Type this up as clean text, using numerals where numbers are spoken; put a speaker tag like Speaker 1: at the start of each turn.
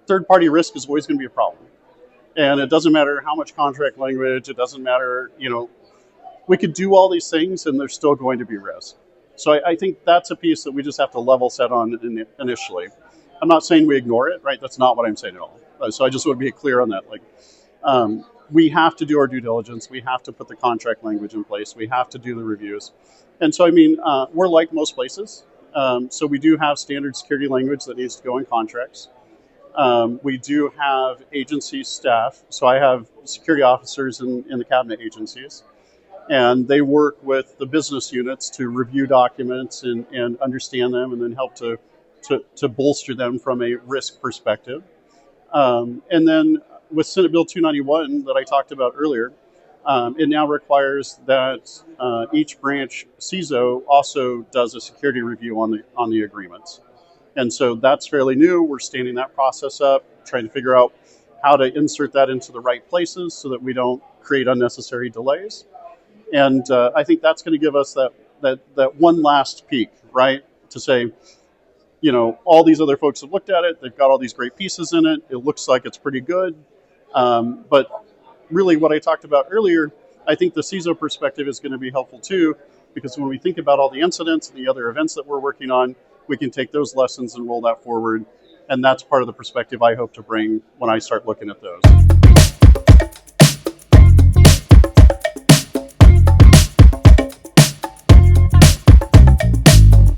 Speaker 1: third-party risk is always going to be a problem. And it doesn't matter how much contract language, it doesn't matter, we could do all these things and there's still going to be risk. So I think that's a piece that we just have to level set on initially. I'm not saying we ignore it, right? That's not what I'm saying at all. So I just want to be clear on that. We have to do our due diligence. We have to put the contract language in place. We have to do the reviews. And so, we're like most places. So we do have standard security language that needs to go in contracts. We do have agency staff. So I have security officers in the cabinet agencies, and they work with the business units to review documents and understand them and then help to bolster them from a risk perspective. And then with Senate Bill 291 that I talked about earlier, it now requires that each branch CISO also does a security review on the agreements. And so that's fairly new. We're standing that process up, trying to figure out how to insert that into the right places so that we don't create unnecessary delays. And I think that's going to give us that one last peek, right? To say, all these other folks have looked at it. They've got all these great pieces in it. It looks like it's pretty good. But really what I talked about earlier, I think the CISO perspective is going to be helpful too, because when we think about all the incidents and the other events that we're working on, we can take those lessons and roll that forward. And that's part of the perspective I hope to bring when I start looking at those.